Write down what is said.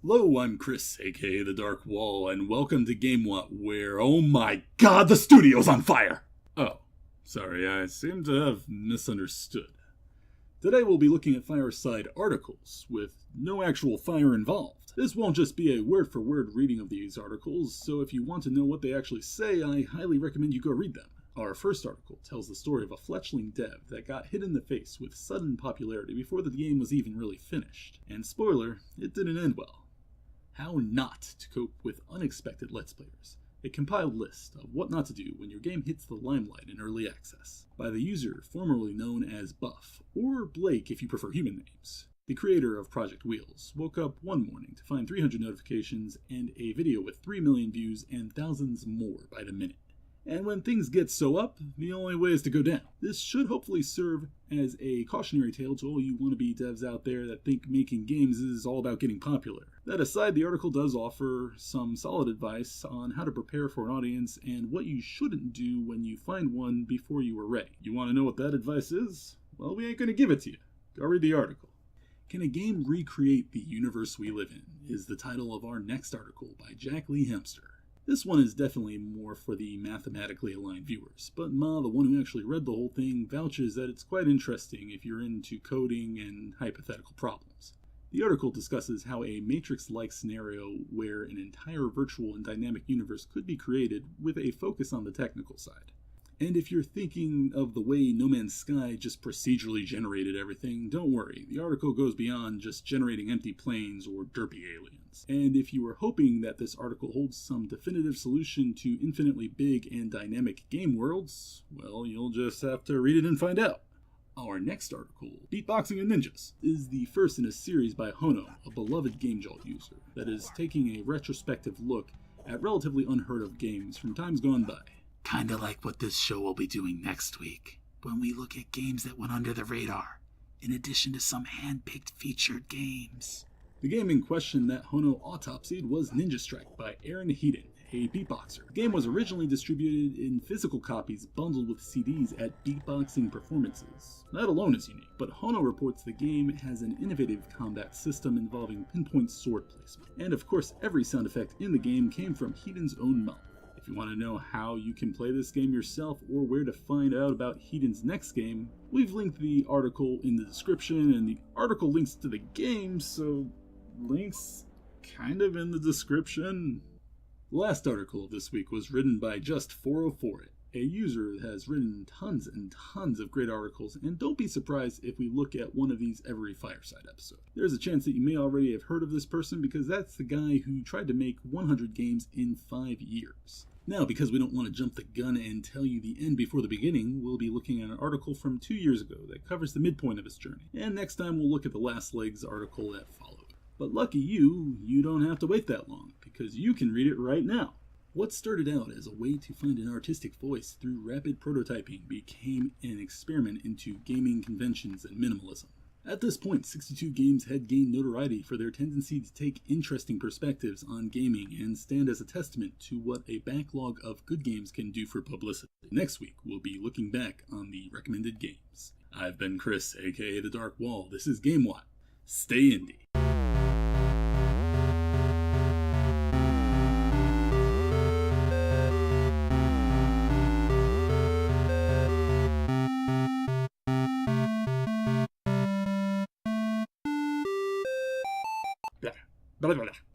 Hello, I'm Chris, aka The Dark Wall, and welcome to GameWatt, where, oh my god, the studio's on fire! Oh, sorry, I seem to have misunderstood. Today we'll be looking at Fireside articles, with no actual fire involved. This won't just be a word-for-word reading of these articles, so if you want to know what they actually say, I highly recommend you go read them. Our first article tells the story of a fledgling dev that got hit in the face with sudden popularity before the game was even really finished. And spoiler, it didn't end well. How not to cope with unexpected Let's Players. A compiled list of what not to do when your game hits the limelight in early access, by the user formerly known as Buff, or Blake if you prefer human names. The creator of Project Wheels woke up one morning to find 300 notifications and a video with 3 million views and thousands more by the minute. And when things get so up, the only way is to go down. This should hopefully serve as a cautionary tale to all you wannabe devs out there that think making games is all about getting popular. That aside, the article does offer some solid advice on how to prepare for an audience and what you shouldn't do when you find one before you are ready. You want to know what that advice is? Well, we ain't going to give it to you. Go read the article. Can a game recreate the universe we live in? Is the title of our next article by Jack Lee Hamster. This one is definitely more for the mathematically aligned viewers, but Ma, the one who actually read the whole thing, vouches that it's quite interesting if you're into coding and hypothetical problems. The article discusses how a Matrix-like scenario where an entire virtual and dynamic universe could be created with a focus on the technical side. And if you're thinking of the way No Man's Sky just procedurally generated everything, don't worry, the article goes beyond just generating empty planes or derpy aliens. And if you were hoping that this article holds some definitive solution to infinitely big and dynamic game worlds, well, you'll just have to read it and find out. Our next article, Beatboxing and Ninjas, is the first in a series by Hono, a beloved gamejolt user, that is taking a retrospective look at relatively unheard of games from times gone by. Kinda like what this show will be doing next week, when we look at games that went under the radar, in addition to some hand-picked featured games. The game in question that Hono autopsied was Ninja Strike by Aaron Heaton, a beatboxer. The game was originally distributed in physical copies bundled with CDs at Beatboxing Performances. That alone is unique, but Hono reports the game has an innovative combat system involving pinpoint sword placement. And of course, every sound effect in the game came from Heaton's own mouth. If you want to know how you can play this game yourself or where to find out about Heaton's next game, we've linked the article in the description, and the article links to the game, so links kind of in the description. The last article of this week was written by Just404it, a user that has written tons and tons of great articles, and don't be surprised if we look at one of these every Fireside episode. There's a chance that you may already have heard of this person because that's the guy who tried to make 100 games in 5 years. Now, because we don't want to jump the gun and tell you the end before the beginning, we'll be looking at an article from 2 years ago that covers the midpoint of his journey. And next time we'll look at the last legs article that followed. But lucky you don't have to wait that long, because you can read it right now. What started out as a way to find an artistic voice through rapid prototyping became an experiment into gaming conventions and minimalism. At this point, 62 games had gained notoriety for their tendency to take interesting perspectives on gaming and stand as a testament to what a backlog of good games can do for publicity. Next week, we'll be looking back on the recommended games. I've been Chris, aka The Dark Wall. This is GameWatt. Stay indie. Blah, blah, blah, blah.